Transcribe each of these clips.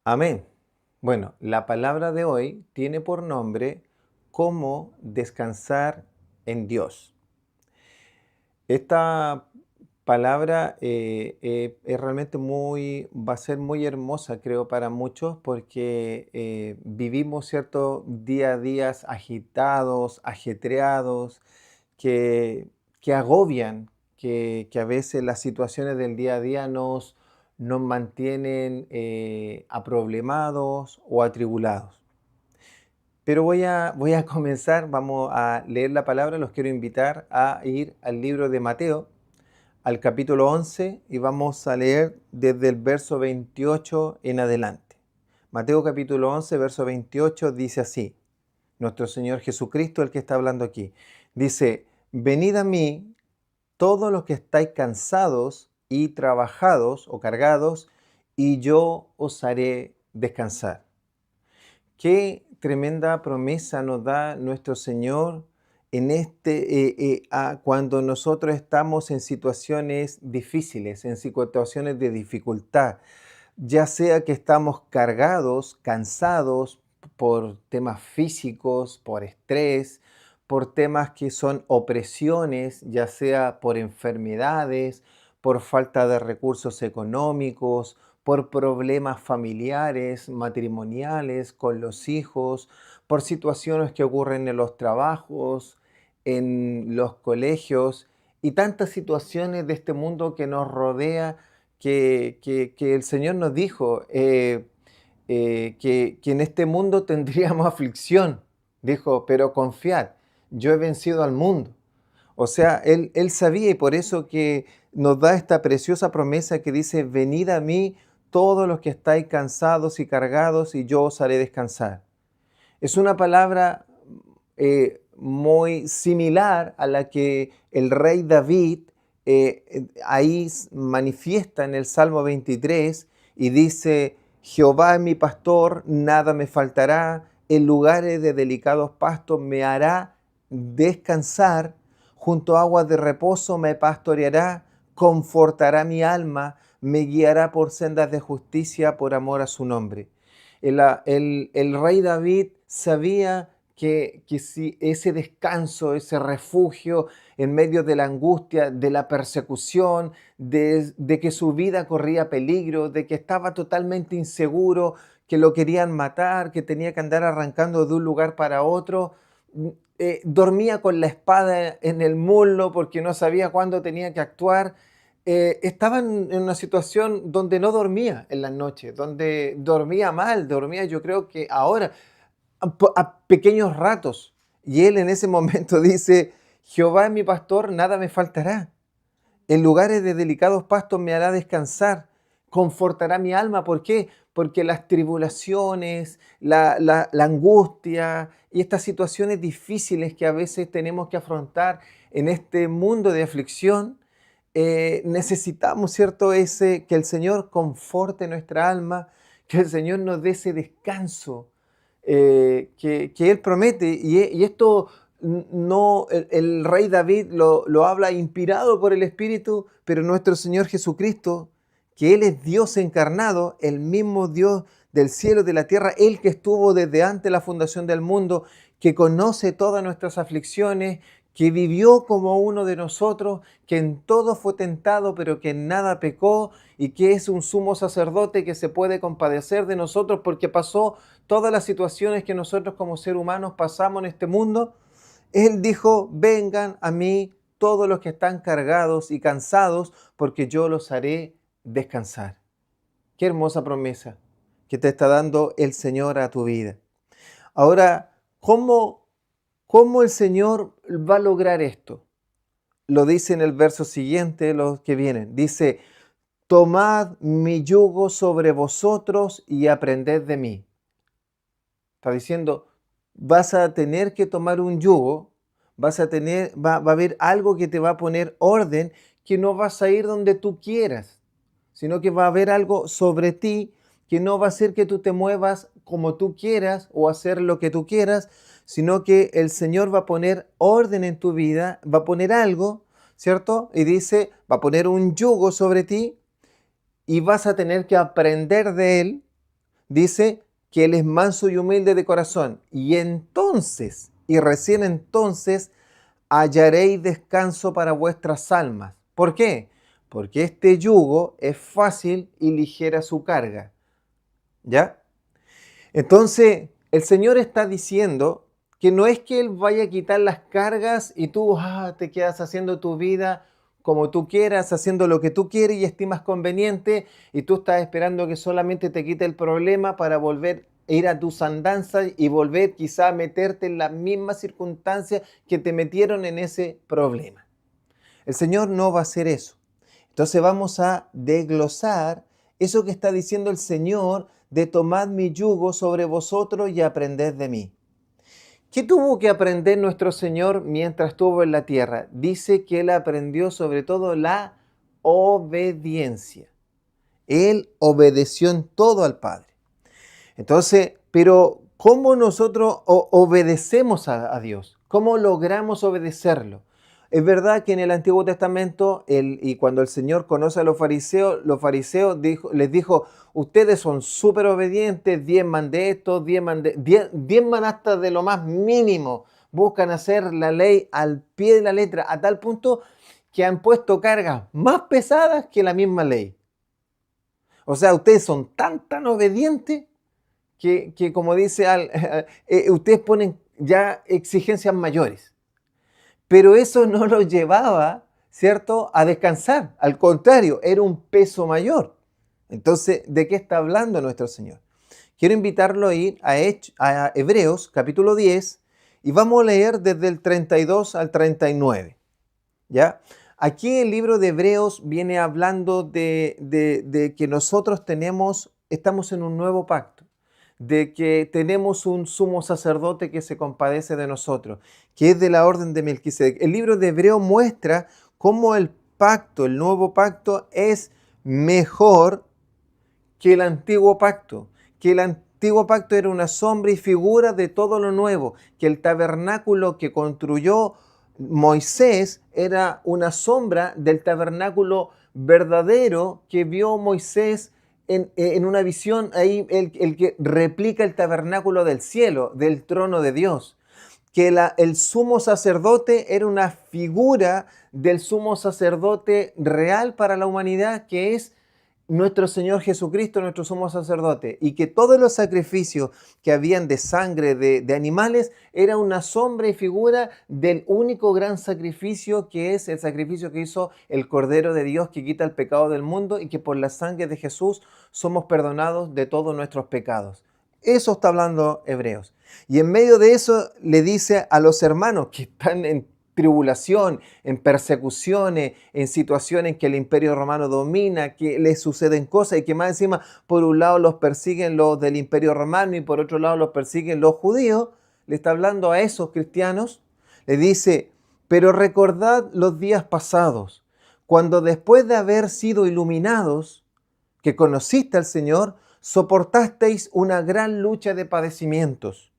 Amén. Bueno, la palabra de hoy tiene por nombre cómo descansar en Dios. Esta palabra es realmente va a ser muy hermosa, creo, para muchos, porque vivimos, ¿cierto?, día a día agitados, ajetreados, que, que agobian, que a veces las situaciones del día a día nos mantienen aproblemados o atribulados. Pero voy a comenzar, vamos a leer la palabra, los quiero invitar a ir al libro de Mateo, al capítulo 11, y vamos a leer desde el verso 28 en adelante. Mateo capítulo 11, verso 28 dice así, nuestro Señor Jesucristo, el que está hablando aquí, dice, venid a mí todos los que estáis cansados y trabajados o cargados, y yo os haré descansar. Qué tremenda promesa nos da nuestro Señor en cuando nosotros estamos en situaciones difíciles, en situaciones de dificultad, ya sea que estamos cargados, cansados por temas físicos, por estrés, por temas que son opresiones, ya sea por enfermedades, por falta de recursos económicos, por problemas familiares, matrimoniales, con los hijos, por situaciones que ocurren en los trabajos, en los colegios y tantas situaciones de este mundo que nos rodea que el Señor nos dijo que en este mundo tendríamos aflicción. Dijo, pero confiad, yo he vencido al mundo. O sea, él sabía y por eso que nos da esta preciosa promesa que dice, venid a mí todos los que estáis cansados y cargados y yo os haré descansar. Es una palabra muy similar a la que el rey David ahí manifiesta en el Salmo 23 y dice, Jehová es mi pastor, nada me faltará, en lugares de delicados pastos me hará descansar, junto a aguas de reposo me pastoreará, confortará mi alma, me guiará por sendas de justicia por amor a su nombre. El rey David sabía que si ese descanso, ese refugio en medio de la angustia, de la persecución, de que su vida corría peligro, de que estaba totalmente inseguro, que lo querían matar, que tenía que andar arrancando de un lugar para otro, dormía con la espada en el muslo porque no sabía cuándo tenía que actuar. Estaba en una situación donde no dormía en las noches, donde dormía mal, dormía yo creo que ahora, a pequeños ratos. Y él en ese momento dice, Jehová es mi pastor, nada me faltará. En lugares de delicados pastos me hará descansar, confortará mi alma. ¿Por qué? Porque las tribulaciones, la angustia y estas situaciones difíciles que a veces tenemos que afrontar en este mundo de aflicción, necesitamos, ¿cierto? Que el Señor conforte nuestra alma, que el Señor nos dé ese descanso que Él promete. Y esto no, el rey David lo habla inspirado por el Espíritu, pero nuestro Señor Jesucristo, que Él es Dios encarnado, el mismo Dios del cielo y de la tierra, Él que estuvo desde antes de la fundación del mundo, que conoce todas nuestras aflicciones, que vivió como uno de nosotros, que en todo fue tentado, pero que en nada pecó, y que es un sumo sacerdote que se puede compadecer de nosotros porque pasó todas las situaciones que nosotros como seres humanos pasamos en este mundo. Él dijo, vengan a mí todos los que están cargados y cansados, porque yo los haré descansar. Qué hermosa promesa que te está dando el Señor a tu vida. Ahora, ¿cómo el Señor va a lograr esto? Lo dice en el verso siguiente, los que vienen. Dice, tomad mi yugo sobre vosotros y aprended de mí. Está diciendo, vas a tener que tomar un yugo, va a haber algo que te va a poner orden, que no vas a ir donde tú quieras, sino que va a haber algo sobre ti que no va a hacer que tú te muevas como tú quieras o hacer lo que tú quieras, sino que el Señor va a poner orden en tu vida, va a poner algo, ¿cierto? Y dice, va a poner un yugo sobre ti y vas a tener que aprender de Él, dice que Él es manso y humilde de corazón. Y recién entonces, hallaréis descanso para vuestras almas. ¿Por qué? Porque este yugo es fácil y ligera su carga. ¿Ya? Entonces, el Señor está diciendo que no es que Él vaya a quitar las cargas y tú te quedas haciendo tu vida como tú quieras, haciendo lo que tú quieres y estimas conveniente, y tú estás esperando que solamente te quite el problema para volver a ir a tus andanzas y volver quizá a meterte en las mismas circunstancias que te metieron en ese problema. El Señor no va a hacer eso. Entonces vamos a desglosar eso que está diciendo el Señor de tomad mi yugo sobre vosotros y aprended de mí. ¿Qué tuvo que aprender nuestro Señor mientras estuvo en la tierra? Dice que Él aprendió sobre todo la obediencia. Él obedeció en todo al Padre. Entonces, pero ¿cómo nosotros obedecemos a Dios? ¿Cómo logramos obedecerlo? Es verdad que en el Antiguo Testamento, y cuando el Señor conoce a los fariseos les dijo, ustedes son súper obedientes, diezman de esto, diezman hasta de lo más mínimo, buscan hacer la ley al pie de la letra, a tal punto que han puesto cargas más pesadas que la misma ley. O sea, ustedes son tan obedientes que como dice, ustedes ponen ya exigencias mayores. Pero eso no los llevaba, ¿cierto?, a descansar. Al contrario, era un peso mayor. Entonces, ¿de qué está hablando nuestro Señor? Quiero invitarlo a ir a Hebreos, capítulo 10, y vamos a leer desde el 32 al 39. ¿Ya? Aquí el libro de Hebreos viene hablando de que nosotros estamos en un nuevo pacto, de que tenemos un sumo sacerdote que se compadece de nosotros, que es de la orden de Melquisedec. El libro de Hebreos muestra cómo el nuevo pacto es mejor que el antiguo pacto, que el antiguo pacto era una sombra y figura de todo lo nuevo, que el tabernáculo que construyó Moisés era una sombra del tabernáculo verdadero que vio Moisés en una visión ahí, el que replica el tabernáculo del cielo, del trono de Dios. Que el sumo sacerdote era una figura del sumo sacerdote real para la humanidad, que es nuestro Señor Jesucristo, nuestro sumo sacerdote, y que todos los sacrificios que habían de sangre de animales era una sombra y figura del único gran sacrificio, que es el sacrificio que hizo el Cordero de Dios, que quita el pecado del mundo, y que por la sangre de Jesús somos perdonados de todos nuestros pecados. Eso está hablando Hebreos. Y en medio de eso le dice a los hermanos que están en tribulación, en persecuciones, en situaciones en que el imperio romano domina, que les suceden cosas y que más encima por un lado los persiguen los del imperio romano y por otro lado los persiguen los judíos, le está hablando a esos cristianos, le dice, pero recordad los días pasados, cuando después de haber sido iluminados, que conociste al Señor, soportasteis una gran lucha de padecimientos.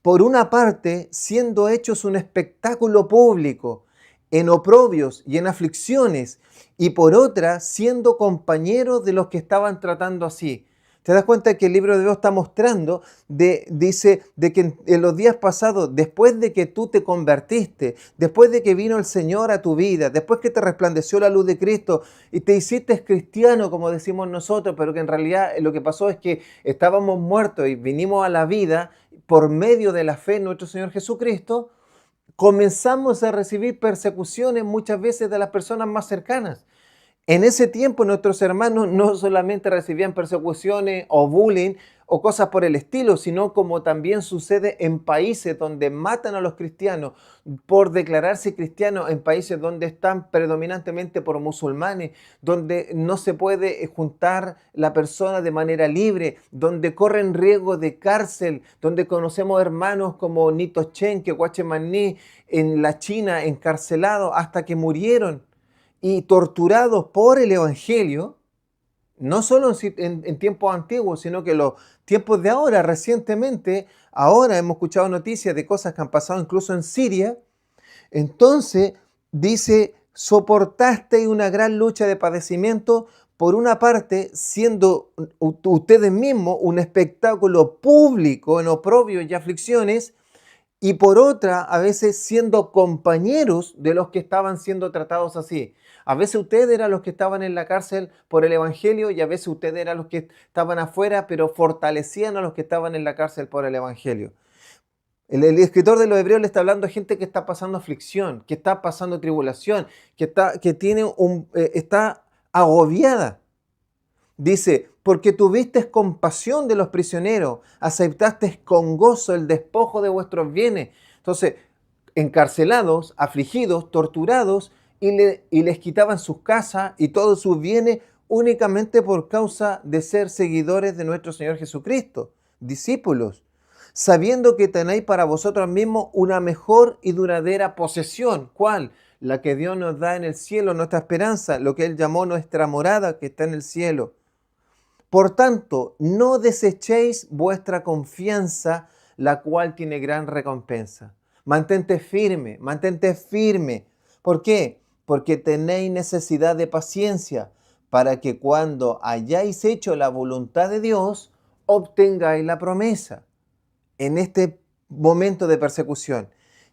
Por una parte, siendo hechos un espectáculo público, en oprobios y en aflicciones, y por otra, siendo compañeros de los que estaban tratando así. ¿Te das cuenta que el libro de Dios está mostrando, dice de que en los días pasados, después de que tú te convertiste, después de que vino el Señor a tu vida, después que te resplandeció la luz de Cristo y te hiciste cristiano, como decimos nosotros, pero que en realidad lo que pasó es que estábamos muertos y vinimos a la vida por medio de la fe en nuestro Señor Jesucristo, comenzamos a recibir persecuciones muchas veces de las personas más cercanas. En ese tiempo nuestros hermanos no solamente recibían persecuciones o bullying o cosas por el estilo, sino como también sucede en países donde matan a los cristianos por declararse cristianos, en países donde están predominantemente por musulmanes, donde no se puede juntar la persona de manera libre, donde corren riesgo de cárcel, donde conocemos hermanos como Nito Chen, que Guachemaní, en la China, encarcelados hasta que murieron y torturados por el Evangelio, no solo en tiempos antiguos, sino que los tiempos de ahora, recientemente, ahora hemos escuchado noticias de cosas que han pasado incluso en Siria. Entonces, dice, soportaste una gran lucha de padecimiento por una parte, siendo ustedes mismos un espectáculo público en oprobios y aflicciones, y por otra, a veces siendo compañeros de los que estaban siendo tratados así. A veces ustedes eran los que estaban en la cárcel por el Evangelio y a veces ustedes eran los que estaban afuera, pero fortalecían a los que estaban en la cárcel por el Evangelio. El escritor de los Hebreos le está hablando a gente que está pasando aflicción, que está pasando tribulación, está agobiada. Dice, porque tuvisteis compasión de los prisioneros, aceptasteis con gozo el despojo de vuestros bienes. Entonces, encarcelados, afligidos, torturados, y les quitaban sus casas y todos sus bienes únicamente por causa de ser seguidores de nuestro Señor Jesucristo, discípulos, sabiendo que tenéis para vosotros mismos una mejor y duradera posesión. ¿Cuál? La que Dios nos da en el cielo, nuestra esperanza, lo que Él llamó nuestra morada que está en el cielo. Por tanto, no desechéis vuestra confianza, la cual tiene gran recompensa. Mantente firme, mantente firme. ¿Por qué? Porque tenéis necesidad de paciencia, para que cuando hayáis hecho la voluntad de Dios, obtengáis la promesa en este momento de persecución.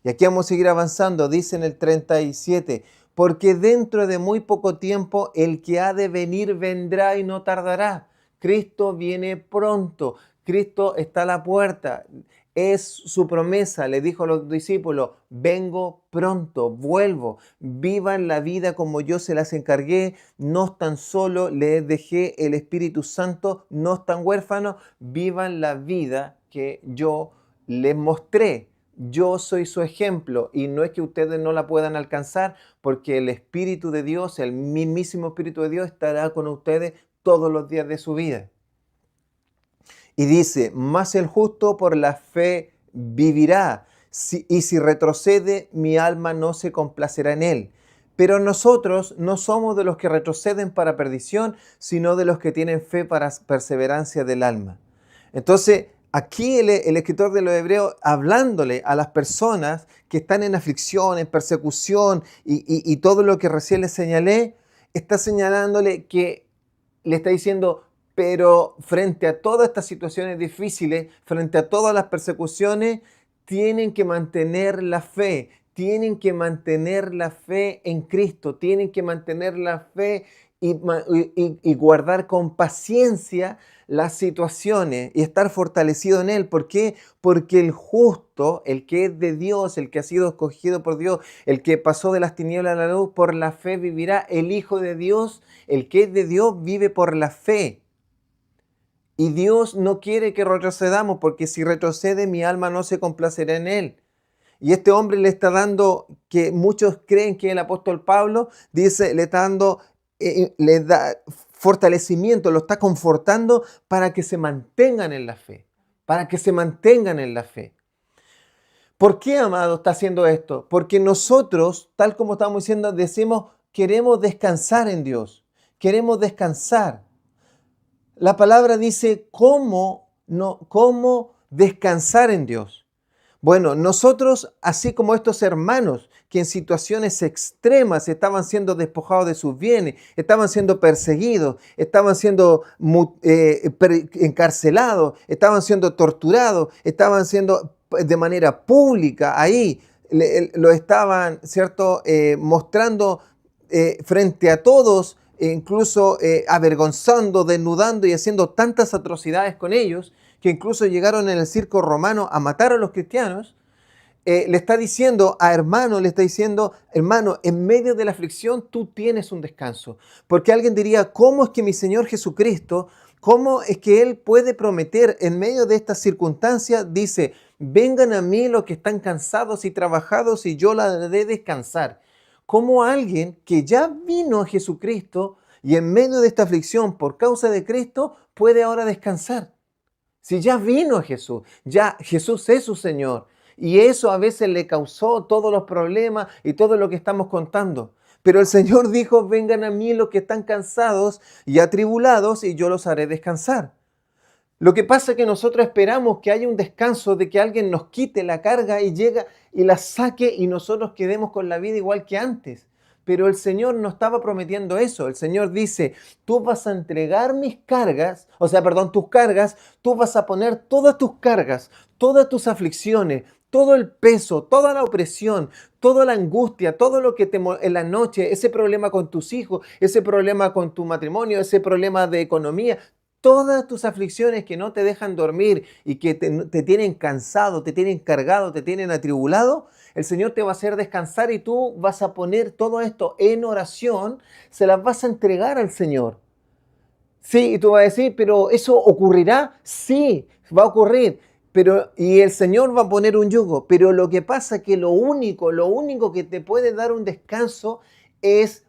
Y aquí vamos a seguir avanzando, dice en el 37, porque dentro de muy poco tiempo el que ha de venir vendrá y no tardará. Cristo viene pronto, Cristo está a la puerta, es su promesa, le dijo a los discípulos, vengo pronto, vuelvo, vivan la vida como yo se las encargué, no están solos, les dejé el Espíritu Santo, no están huérfanos, vivan la vida que yo les mostré. Yo soy su ejemplo y no es que ustedes no la puedan alcanzar porque el Espíritu de Dios, el mismísimo Espíritu de Dios estará con ustedes todos los días de su vida. Y dice, mas el justo por la fe vivirá, y si retrocede, mi alma no se complacerá en él. Pero nosotros no somos de los que retroceden para perdición, sino de los que tienen fe para perseverancia del alma. Entonces, aquí el escritor de los Hebreos, hablándole a las personas que están en aflicción, en persecución y todo lo que recién les señalé, está señalándole que le está diciendo, pero frente a todas estas situaciones difíciles, frente a todas las persecuciones, tienen que mantener la fe, tienen que mantener la fe en Cristo, tienen que mantener la fe y guardar con paciencia las situaciones y estar fortalecido en Él. ¿Por qué? Porque el justo, el que es de Dios, el que ha sido escogido por Dios, el que pasó de las tinieblas a la luz, por la fe vivirá. El Hijo de Dios, el que es de Dios, vive por la fe. Y Dios no quiere que retrocedamos, porque si retrocede, mi alma no se complacerá en Él. Y este hombre le está dando, que muchos creen que es el apóstol Pablo, dice, le está dando, le da fortalecimiento, lo está confortando para que se mantengan en la fe, para que se mantengan en la fe. ¿Por qué, amado, está haciendo esto? Porque nosotros, tal como estamos diciendo, decimos, queremos descansar en Dios, queremos descansar. La palabra dice, ¿cómo descansar en Dios? Bueno, nosotros, así como estos hermanos que en situaciones extremas estaban siendo despojados de sus bienes, estaban siendo perseguidos, estaban siendo encarcelados, estaban siendo torturados, estaban siendo de manera pública ahí, lo estaban, ¿cierto?, mostrando frente a todos, incluso avergonzando, desnudando y haciendo tantas atrocidades con ellos, que incluso llegaron en el circo romano a matar a los cristianos. Le está diciendo a hermano, le está diciendo, hermano, en medio de la aflicción tú tienes un descanso. Porque alguien diría, ¿cómo es que mi Señor Jesucristo, cómo es que Él puede prometer en medio de estas circunstancias? Dice, vengan a mí los que están cansados y trabajados y yo la haré descansar. ¿Cómo alguien que ya vino a Jesucristo y en medio de esta aflicción por causa de Cristo puede ahora descansar? Si ya vino Jesús, ya Jesús es su Señor. Y eso a veces le causó todos los problemas y todo lo que estamos contando. Pero el Señor dijo, vengan a mí los que están cansados y atribulados y yo los haré descansar. Lo que pasa es que nosotros esperamos que haya un descanso, de que alguien nos quite la carga y llega y la saque y nosotros quedemos con la vida igual que antes. pero el Señor no estaba prometiendo eso. El Señor dice, tú vas a entregar mis cargas, tus cargas, tú vas a poner todas tus cargas, todas tus aflicciones, todo el peso, toda la opresión, toda la angustia, todo lo que en la noche, ese problema con tus hijos, ese problema con tu matrimonio, ese problema de economía, todas tus aflicciones que no te dejan dormir y que te tienen cansado, te tienen cargado, te tienen atribulado, el Señor te va a hacer descansar y tú vas a poner todo esto en oración, se las vas a entregar al Señor. Sí, y tú vas a decir, pero ¿eso ocurrirá? Sí, va a ocurrir. Y el Señor va a poner un yugo, pero lo que pasa es que lo único que te puede dar un descanso es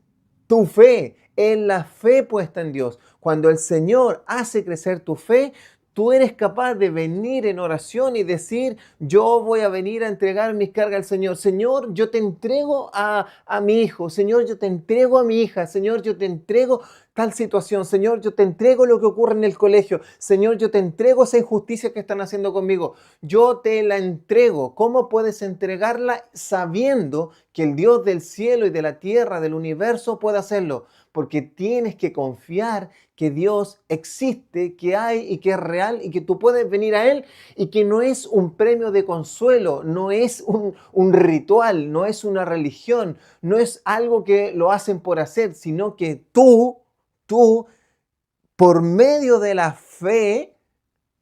tu fe, es la fe puesta en Dios. Cuando el Señor hace crecer tu fe, tú eres capaz de venir en oración y decir, yo voy a venir a entregar mis cargas al Señor. Señor, yo te entrego a mi hijo. Señor, yo te entrego a mi hija. Señor, yo te entrego tal situación. Señor, yo te entrego lo que ocurre en el colegio. Señor, yo te entrego esa injusticia que están haciendo conmigo. Yo te la entrego. ¿Cómo puedes entregarla sabiendo que el Dios del cielo y de la tierra, del universo, puede hacerlo? Porque tienes que confiar que Dios existe, que hay y que es real y que tú puedes venir a Él y que no es un premio de consuelo, no es un ritual, no es una religión, no es algo que lo hacen por hacer, sino que tú, por medio de la fe,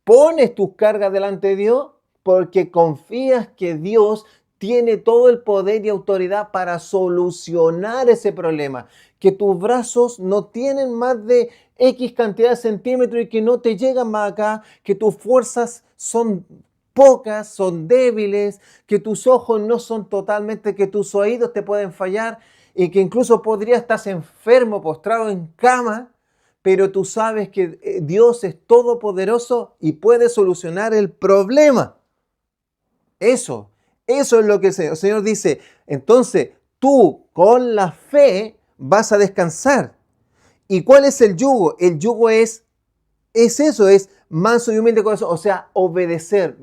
pones tus cargas delante de Dios porque confías que Dios tiene todo el poder y autoridad para solucionar ese problema. Que tus brazos no tienen más de X cantidad de centímetros y que no te llegan más acá. Que tus fuerzas son pocas, son débiles. Que tus ojos no son totalmente, que tus oídos te pueden fallar. Y que incluso podrías estar enfermo, postrado en cama. Pero tú sabes que Dios es todopoderoso y puede solucionar el problema. Eso es lo que el Señor dice. Entonces, tú con la fe vas a descansar. ¿Y cuál es el yugo? El yugo es eso, es manso y humilde corazón, o sea, obedecer.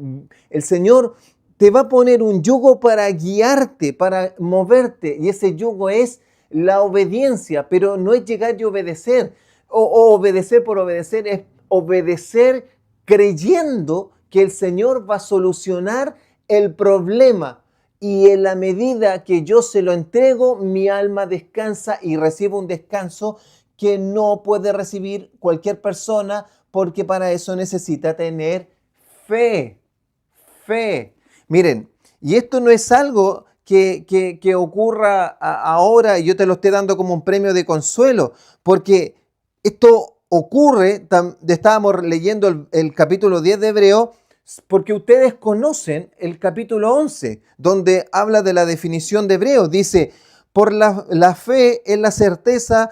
El Señor te va a poner un yugo para guiarte, para moverte, y ese yugo es la obediencia, pero no es llegar y obedecer, o obedecer por obedecer, es obedecer creyendo que el Señor va a solucionar el problema. Y en la medida que yo se lo entrego, mi alma descansa y recibo un descanso que no puede recibir cualquier persona, porque para eso necesita tener fe. Fe. Miren, y esto no es algo que ocurra ahora y yo te lo esté dando como un premio de consuelo, porque esto ocurre, estábamos leyendo el capítulo 10 de Hebreo, porque ustedes conocen el capítulo 11, donde habla de la definición de Hebreo. Dice, por la fe es la certeza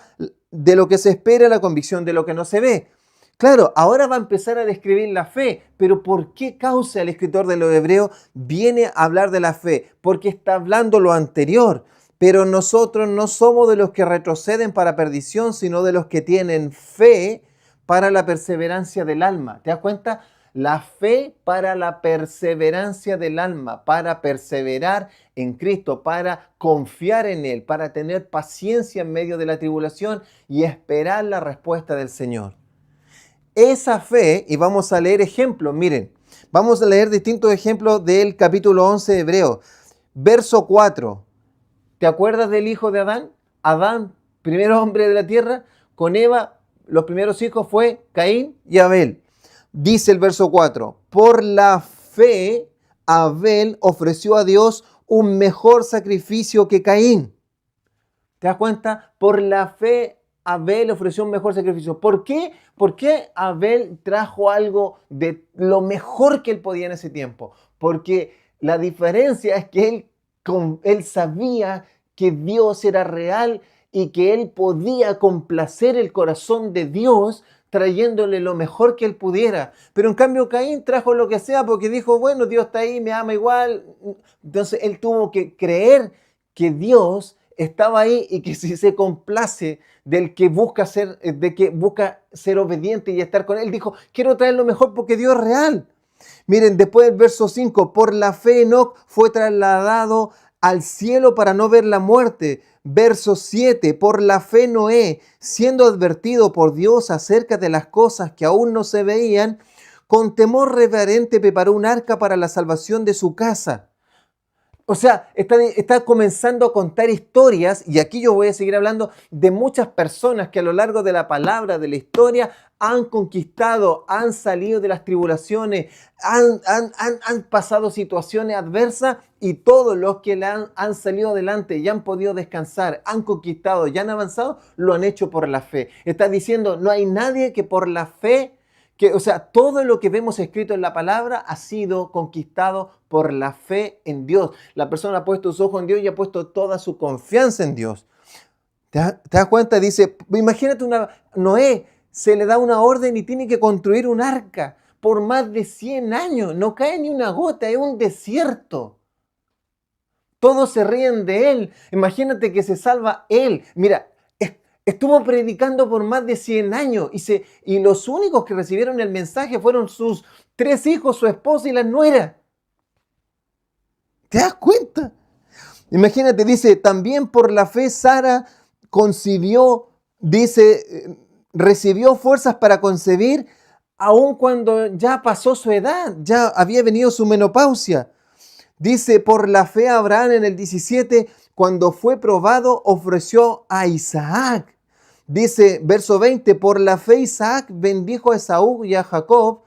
de lo que se espera, la convicción de lo que no se ve. Claro, ahora va a empezar a describir la fe, pero ¿por qué causa el escritor de los Hebreos viene a hablar de la fe? Porque está hablando lo anterior. Pero nosotros no somos de los que retroceden para perdición, sino de los que tienen fe para la perseverancia del alma. ¿Te das cuenta? La fe para la perseverancia del alma, para perseverar en Cristo, para confiar en Él, para tener paciencia en medio de la tribulación y esperar la respuesta del Señor. Esa fe, y vamos a leer ejemplos, miren, vamos a leer distintos ejemplos del capítulo 11 de Hebreos. Verso 4, ¿te acuerdas del hijo de Adán? Adán, primer hombre de la tierra, con Eva, los primeros hijos fue Caín y Abel. Dice el verso 4, por la fe Abel ofreció a Dios un mejor sacrificio que Caín. ¿Te das cuenta? Por la fe Abel ofreció un mejor sacrificio. ¿Por qué? Porque Abel trajo algo de lo mejor que él podía en ese tiempo. Porque la diferencia es que él sabía que Dios era real y que él podía complacer el corazón de Dios trayéndole lo mejor que él pudiera. Pero en cambio Caín trajo lo que sea porque dijo, bueno, Dios está ahí, me ama igual. Entonces él tuvo que creer que Dios estaba ahí y que si se complace del que busca ser obediente y estar con él, dijo, quiero traer lo mejor porque Dios es real. Miren, después del verso 5, por la fe Enoc fue trasladado al cielo para no ver la muerte. Verso 7, por la fe Noé, siendo advertido por Dios acerca de las cosas que aún no se veían, con temor reverente preparó un arca para la salvación de su casa. O sea, está comenzando a contar historias, y aquí yo voy a seguir hablando de muchas personas que a lo largo de la palabra, de la historia, han conquistado, han salido de las tribulaciones, han pasado situaciones adversas, y todos los que han salido adelante y han podido descansar, han conquistado y han avanzado, lo han hecho por la fe. Está diciendo, no hay nadie que por la fe... O sea, todo lo que vemos escrito en la palabra ha sido conquistado por la fe en Dios. La persona ha puesto sus ojos en Dios y ha puesto toda su confianza en Dios. ¿Te das cuenta? Dice, imagínate Noé se le da una orden y tiene que construir un arca por más de 100 años. No cae ni una gota, es un desierto. Todos se ríen de él. Imagínate que se salva él. Mira, estuvo predicando por más de 100 años y los únicos que recibieron el mensaje fueron sus 3 hijos, su esposa y la nuera. ¿Te das cuenta? Imagínate, dice, también por la fe Sara concibió, dice, recibió fuerzas para concebir aun cuando ya pasó su edad, ya había venido su menopausia. Dice, por la fe Abraham en el 17, cuando fue probado, ofreció a Isaac. Dice, verso 20, por la fe Isaac bendijo a Esaú y a Jacob,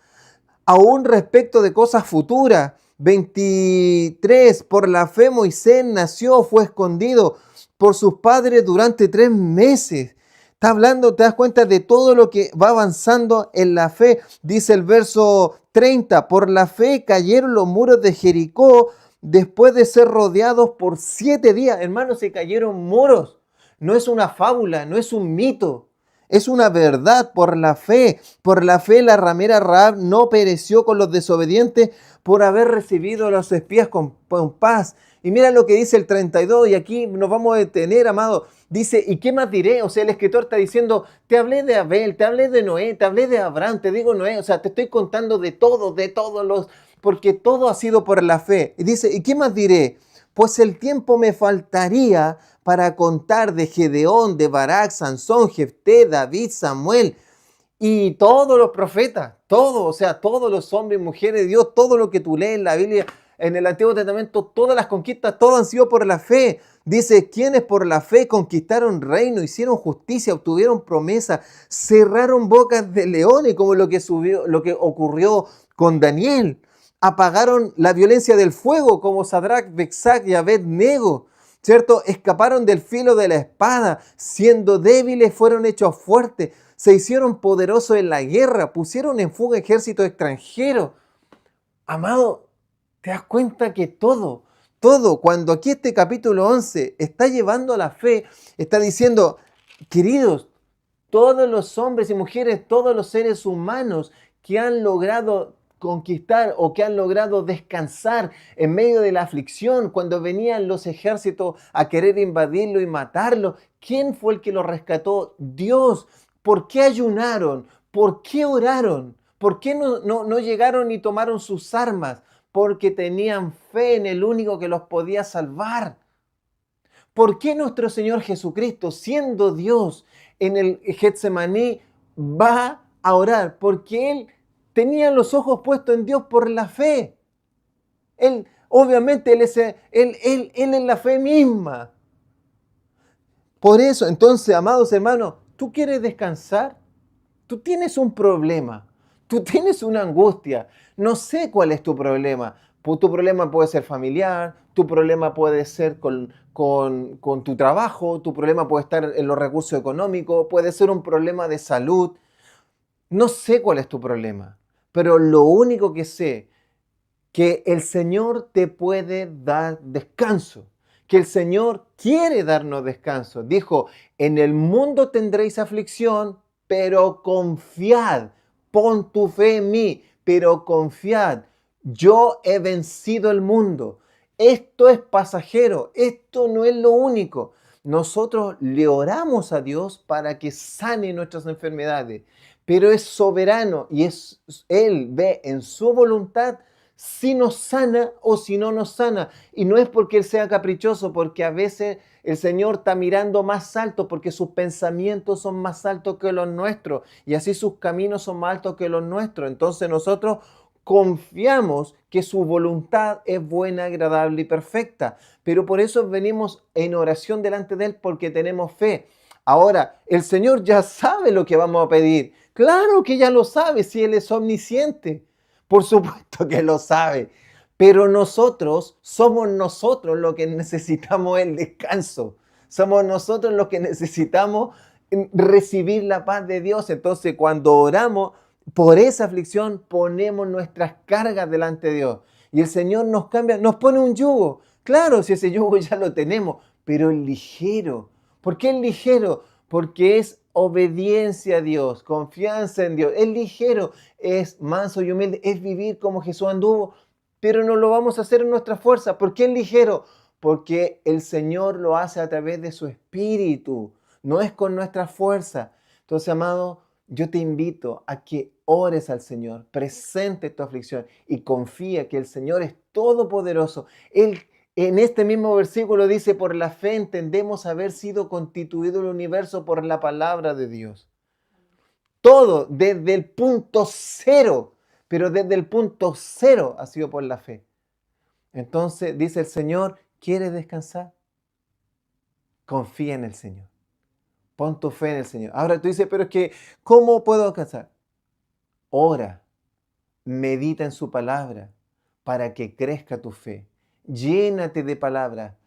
aún respecto de cosas futuras. 23, por la fe Moisés nació, fue escondido por sus padres durante 3 meses. Está hablando, te das cuenta de todo lo que va avanzando en la fe. Dice el verso 30, por la fe cayeron los muros de Jericó después de ser rodeados por 7 días. Hermanos, se cayeron muros. No es una fábula, no es un mito. Es una verdad por la fe. Por la fe la ramera Rahab no pereció con los desobedientes por haber recibido a los espías con paz. Y mira lo que dice el 32, y aquí nos vamos a detener, amado. Dice, ¿y qué más diré? O sea, el escritor está diciendo, te hablé de Abel, te hablé de Noé, te hablé de Abraham, te digo Noé, o sea, te estoy contando de todos los, porque todo ha sido por la fe. Y dice, ¿y qué más diré? Pues el tiempo me faltaría para contar de Gedeón, de Barak, Sansón, Jefté, David, Samuel y todos los profetas, todos, o sea, todos los hombres y mujeres de Dios, todo lo que tú lees en la Biblia, en el Antiguo Testamento, todas las conquistas, todas han sido por la fe. Dice, quienes por la fe conquistaron reino, hicieron justicia, obtuvieron promesa, cerraron bocas de leones, como lo que ocurrió con Daniel. Apagaron la violencia del fuego, como Sadrach, Mesach y Abed-nego, ¿cierto? Escaparon del filo de la espada, siendo débiles fueron hechos fuertes, se hicieron poderosos en la guerra, pusieron en fuga ejércitos extranjeros. Amado, ¿te das cuenta que todo, cuando aquí este capítulo 11 está llevando a la fe, está diciendo, queridos, todos los hombres y mujeres, todos los seres humanos que han logrado conquistar o que han logrado descansar en medio de la aflicción, cuando venían los ejércitos a querer invadirlo y matarlo, ¿quién fue el que lo rescató? Dios. ¿Por qué ayunaron? ¿Por qué oraron? ¿Por qué no llegaron y tomaron sus armas? Porque tenían fe en el único que los podía salvar. ¿Por qué nuestro Señor Jesucristo, siendo Dios en el Getsemaní, va a orar? Porque Él tenía los ojos puestos en Dios por la fe. Él, obviamente, Él es la fe misma. Por eso, entonces, amados hermanos, ¿tú quieres descansar? Tú tienes un problema, tú tienes una angustia. No sé cuál es tu problema. Tu problema puede ser familiar, tu problema puede ser con tu trabajo, tu problema puede estar en los recursos económicos, puede ser un problema de salud. No sé cuál es tu problema, pero lo único que sé, que el Señor te puede dar descanso, que el Señor quiere darnos descanso. Dijo, en el mundo tendréis aflicción, pero confiad, pon tu fe en mí, pero confiad, yo he vencido el mundo. Esto es pasajero, esto no es lo único. Nosotros le oramos a Dios para que sane nuestras enfermedades, pero es soberano y Él ve en su voluntad si nos sana o si no nos sana. Y no es porque Él sea caprichoso, porque a veces el Señor está mirando más alto, porque sus pensamientos son más altos que los nuestros, y así sus caminos son más altos que los nuestros. Entonces nosotros confiamos que su voluntad es buena, agradable y perfecta. Pero por eso venimos en oración delante de Él, porque tenemos fe. Ahora, el Señor ya sabe lo que vamos a pedir. Claro que ya lo sabe, si Él es omnisciente. Por supuesto que lo sabe. Pero somos nosotros los que necesitamos el descanso. Somos nosotros los que necesitamos recibir la paz de Dios. Entonces, cuando oramos por esa aflicción, ponemos nuestras cargas delante de Dios. Y el Señor nos cambia, nos pone un yugo. Claro, si ese yugo ya lo tenemos, pero es ligero. ¿Por qué es ligero? Porque es obediencia a Dios, confianza en Dios. Es ligero, es manso y humilde, es vivir como Jesús anduvo, pero no lo vamos a hacer en nuestra fuerza. ¿Por qué es ligero? Porque el Señor lo hace a través de su Espíritu, no es con nuestra fuerza. Entonces, amado, yo te invito a que ores al Señor, presente tu aflicción y confía que el Señor es todopoderoso. Él en este mismo versículo dice, por la fe entendemos haber sido constituido el universo por la palabra de Dios. Todo desde el punto cero, pero desde el punto cero ha sido por la fe. Entonces dice el Señor, ¿quieres descansar? Confía en el Señor. Pon tu fe en el Señor. Ahora tú dices, pero es que, ¿cómo puedo descansar? Ora, medita en su palabra para que crezca tu fe. Llénate de palabra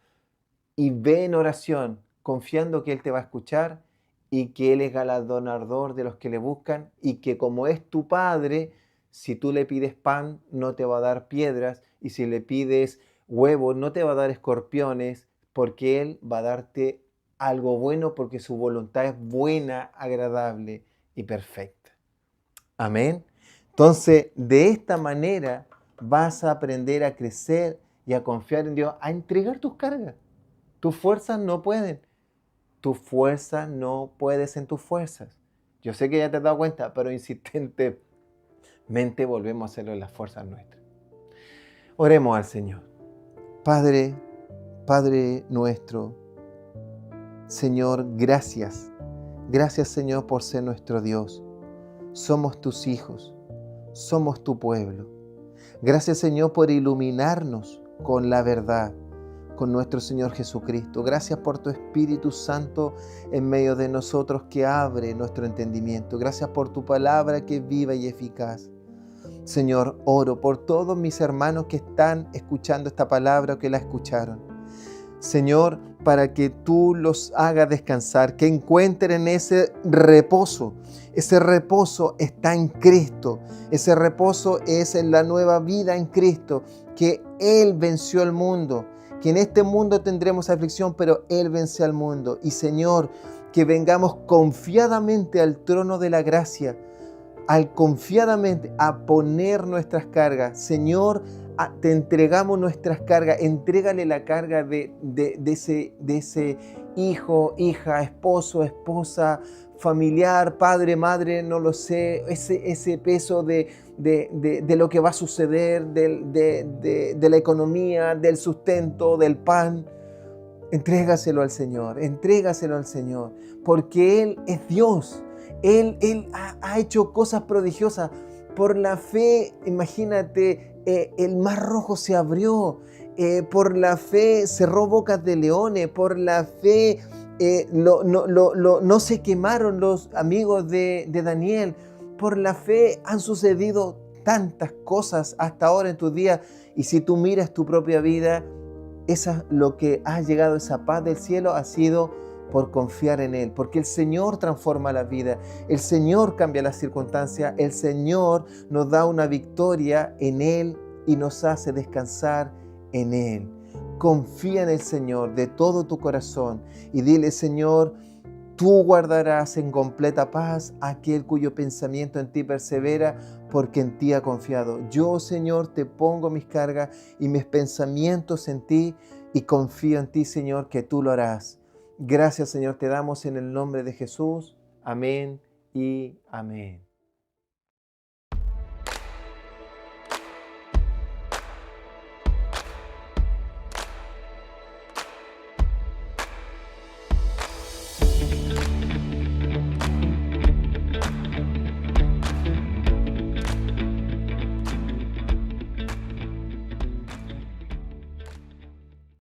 y ve en oración, confiando que Él te va a escuchar y que Él es galardonador de los que le buscan y que como es tu Padre, si tú le pides pan, no te va a dar piedras, y si le pides huevos, no te va a dar escorpiones, porque Él va a darte algo bueno, porque su voluntad es buena, agradable y perfecta. Amén. Entonces, de esta manera vas a aprender a crecer y a confiar en Dios, a entregar tus cargas. Tus fuerzas no pueden. Tu fuerza no puedes en tus fuerzas. Yo sé que ya te has dado cuenta, pero insistentemente volvemos a hacerlo en las fuerzas nuestras. Oremos al Señor. Padre, Padre nuestro, Señor, gracias. Gracias, Señor, por ser nuestro Dios. Somos tus hijos. Somos tu pueblo. Gracias, Señor, por iluminarnos con la verdad, con nuestro Señor Jesucristo. Gracias por tu Espíritu Santo en medio de nosotros que abre nuestro entendimiento. Gracias por tu palabra que es viva y eficaz. Señor, oro por todos mis hermanos que están escuchando esta palabra o que la escucharon. Señor, para que tú los hagas descansar, que encuentren ese reposo. Ese reposo está en Cristo. Ese reposo es en la nueva vida en Cristo, que Él venció el mundo, que en este mundo tendremos aflicción, pero Él venció al mundo. Y Señor, que vengamos confiadamente al trono de la gracia, confiadamente a poner nuestras cargas. Señor, te entregamos nuestras cargas. Entrégale la carga de ese hijo, hija, esposo, esposa, familiar, padre, madre, no lo sé, ese peso de lo que va a suceder, de la economía, del sustento, del pan. Entrégaselo al Señor, porque Él es Dios. Él ha hecho cosas prodigiosas. Por la fe, imagínate, el mar rojo se abrió. Por la fe cerró bocas de leones. Por la fe no se quemaron los amigos de Daniel. Por la fe han sucedido tantas cosas hasta ahora en tus días. Y si tú miras tu propia vida, lo que ha llegado, esa paz del cielo, ha sido por confiar en Él, porque el Señor transforma la vida, el Señor cambia las circunstancias, el Señor nos da una victoria en Él y nos hace descansar en Él. Confía en el Señor de todo tu corazón y dile: Señor, tú guardarás en completa paz a aquel cuyo pensamiento en ti persevera, porque en ti ha confiado. Yo, Señor, te pongo mis cargas y mis pensamientos en ti y confío en ti, Señor, que tú lo harás. Gracias, Señor, te damos en el nombre de Jesús. Amén y amén.